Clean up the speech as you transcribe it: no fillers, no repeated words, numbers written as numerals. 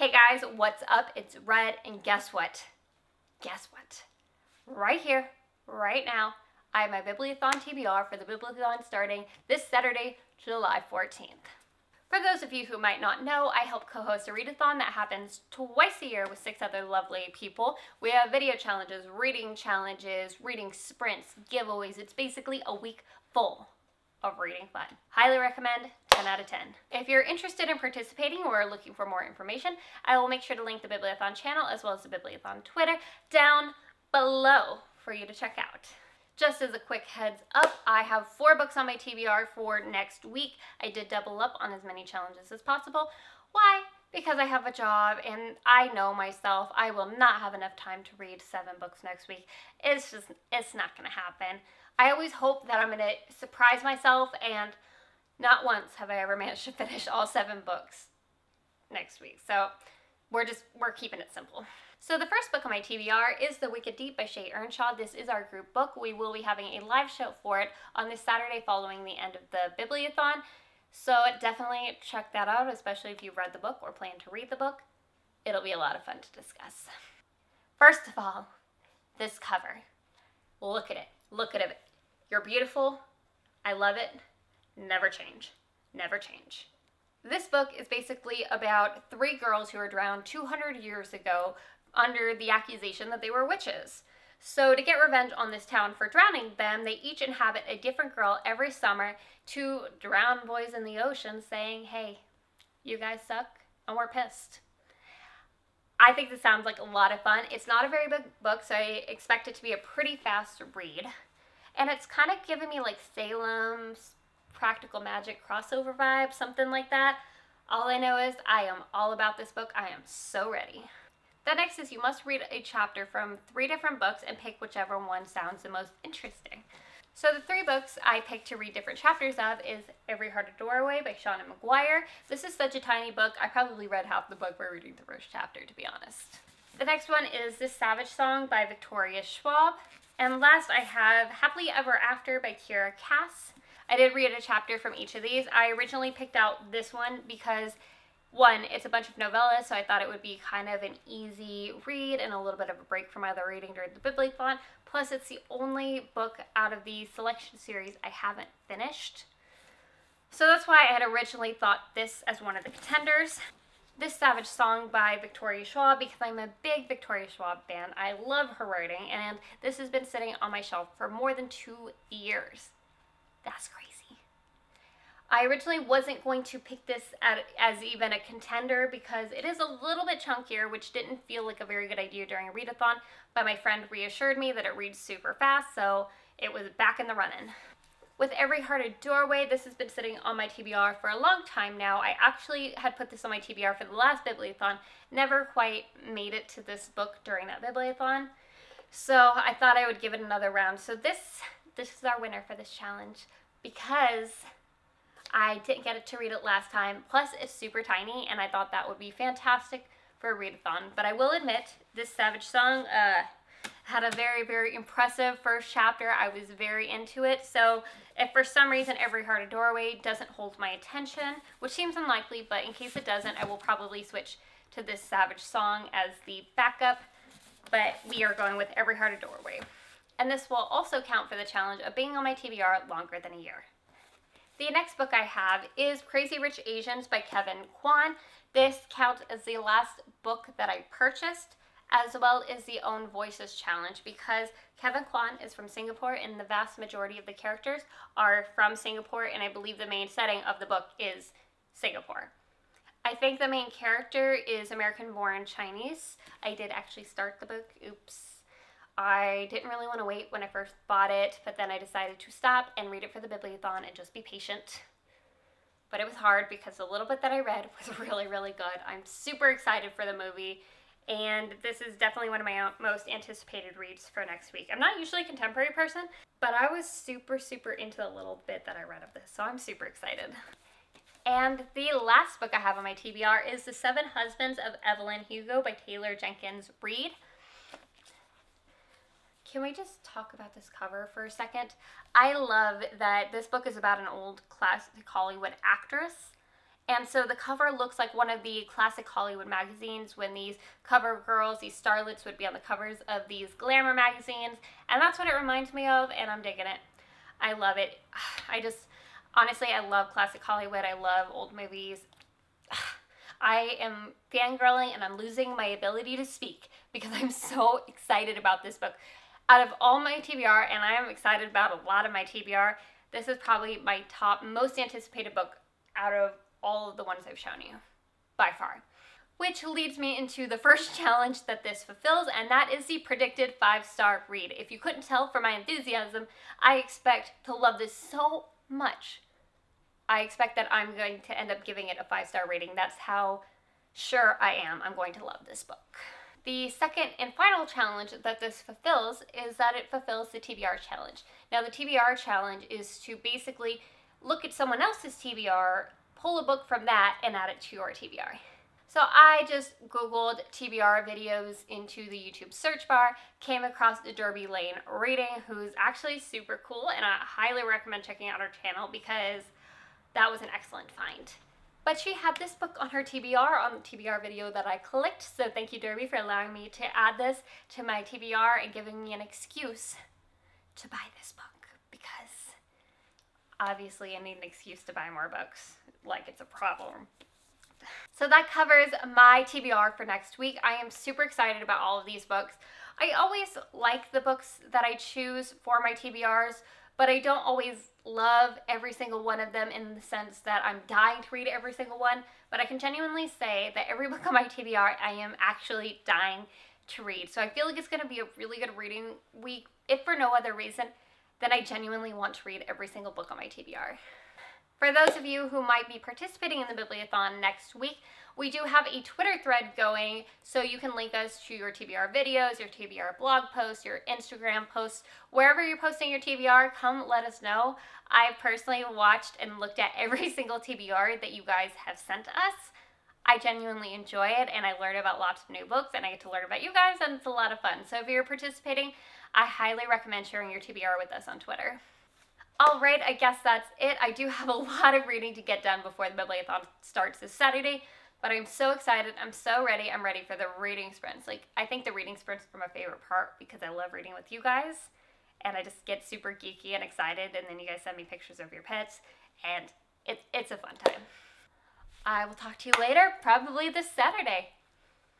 Hey guys, what's up? It's Red, and guess what? Guess what? Right here, right now, I have my Bibliothon TBR for the Bibliothon starting this Saturday, July 14th. For those of you who might not know, I help co-host a readathon that happens twice a year with 6 other lovely people. We have video challenges, reading sprints, giveaways. It's basically a week full of reading fun. Highly recommend, 10 out of 10. If you're interested in participating or are looking for more information, I will make sure to link the Bibliothon channel as well as the Bibliothon Twitter down below for you to check out. Just as a quick heads up, I have 4 books on my TBR for next week. I did double up on as many challenges as possible. Why? Because I have a job and I know myself, I will not have enough time to read 7 books next week. It's not gonna happen. I always hope that I'm gonna surprise myself, and not once have I ever managed to finish all 7 books next week. So we're keeping it simple. So the first book on my TBR is The Wicked Deep by Shay Earnshaw. This is our group book. We will be having a live show for it on this Saturday following the end of the Bibliothon. So definitely check that out, especially if you've read the book or plan to read the book. It'll be a lot of fun to discuss. First of all, this cover. Look at it. Look at it. You're beautiful. I love it. Never change. Never change. This book is basically about 3 girls who were drowned 200 years ago under the accusation that they were witches. So to get revenge on this town for drowning them, they each inhabit a different girl every summer to drown boys in the ocean, saying, hey, you guys suck and we're pissed. I think this sounds like a lot of fun. It's not a very big book, so I expect it to be a pretty fast read. And it's kind of giving me like Salem's Practical Magic crossover vibe, something like that. All I know is I am all about this book. I am so ready. The next is you must read a chapter from 3 different books and pick whichever one sounds the most interesting. So the 3 books I picked to read different chapters of is Every Heart a Doorway by Shauna McGuire. This is such a tiny book. I probably read half the book by reading the first chapter, to be honest. The next one is This Savage Song by Victoria Schwab. And last I have Happily Ever After by Kiera Cass. I did read a chapter from each of these. I originally picked out this one because, one, it's a bunch of novellas, so I thought it would be kind of an easy read and a little bit of a break from other reading during the Bibliothon. Plus, it's the only book out of the selection series I haven't finished. So that's why I had originally thought this as one of the contenders. This Savage Song by Victoria Schwab, because I'm a big Victoria Schwab fan. I love her writing, and this has been sitting on my shelf for more than 2 years. That's crazy. I originally wasn't going to pick this as even a contender because it is a little bit chunkier, which didn't feel like a very good idea during a readathon, but my friend reassured me that it reads super fast, so it was back in the running. With Every Heart a Doorway, this has been sitting on my TBR for a long time now. I actually had put this on my TBR for the last Bibliothon, never quite made it to this book during that Bibliothon, so I thought I would give it another round. So this is our winner for this challenge because I didn't get to read it last time, plus it's super tiny, and I thought that would be fantastic for a readathon. But I will admit, this Savage Song had a very, very impressive first chapter. I was very into it, so if for some reason Every Heart a Doorway doesn't hold my attention, which seems unlikely, but in case it doesn't, I will probably switch to this Savage Song as the backup, but we are going with Every Heart a Doorway. And this will also count for the challenge of being on my TBR longer than a year. The next book I have is Crazy Rich Asians by Kevin Kwan. This counts as the last book that I purchased, as well as the Own Voices challenge, because Kevin Kwan is from Singapore and the vast majority of the characters are from Singapore, and I believe the main setting of the book is Singapore. I think the main character is American-born Chinese. I did actually start the book. Oops. I didn't really want to wait when I first bought it, but then I decided to stop and read it for the Bibliothon and just be patient. But it was hard because the little bit that I read was really, really good. I'm super excited for the movie, and this is definitely one of my most anticipated reads for next week. I'm not usually a contemporary person, but I was super, super into the little bit that I read of this, so I'm super excited. And the last book I have on my TBR is The 7 Husbands of Evelyn Hugo by Taylor Jenkins Reid. Can we just talk about this cover for a second? I love that this book is about an old classic Hollywood actress, And so the cover looks like one of the classic Hollywood magazines when these cover girls, these starlets, would be on the covers of these glamour magazines. And that's what it reminds me of, and I'm digging it. I love it. Honestly, I love classic Hollywood. I love old movies. I am fangirling and I'm losing my ability to speak because I'm so excited about this book. Out of all my TBR, and I am excited about a lot of my TBR, this is probably my top most anticipated book out of all of the ones I've shown you, by far. Which leads me into the first challenge that this fulfills, and that is the predicted 5-star read. If you couldn't tell from my enthusiasm, I expect to love this so much. I expect that I'm going to end up giving it a 5-star rating. That's how sure I am I'm going to love this book. The second and final challenge that this fulfills is that it fulfills the TBR challenge. Now, the TBR challenge is to basically look at someone else's TBR, pull a book from that, and add it to your TBR. So I just Googled TBR videos into the YouTube search bar, came across Derby Lane Reading, who's actually super cool, and I highly recommend checking out her channel because that was an excellent find. But she had this book on her TBR, on the TBR video that I clicked, so thank you, Derby, for allowing me to add this to my TBR and giving me an excuse to buy this book, because obviously I need an excuse to buy more books, like it's a problem. So that covers my TBR for next week. I am super excited about all of these books. I always like the books that I choose for my TBRs, but I don't always love every single one of them in the sense that I'm dying to read every single one. But I can genuinely say that every book on my TBR I am actually dying to read. So I feel like it's going to be a really good reading week, if for no other reason than I genuinely want to read every single book on my TBR. For those of you who might be participating in the Bibliothon next week, we do have a Twitter thread going, so you can link us to your TBR videos, your TBR blog posts, your Instagram posts, wherever you're posting your TBR, come let us know. I've personally watched and looked at every single TBR that you guys have sent us. I genuinely enjoy it, and I learn about lots of new books, and I get to learn about you guys, and it's a lot of fun. So if you're participating, I highly recommend sharing your TBR with us on Twitter. Alright, I guess that's it. I do have a lot of reading to get done before the Bibliothon starts this Saturday, but I'm so excited. I'm so ready. I'm ready for the reading sprints. I think the reading sprints are my favorite part because I love reading with you guys, and I just get super geeky and excited, and then you guys send me pictures of your pets, and it's a fun time. I will talk to you later, probably this Saturday.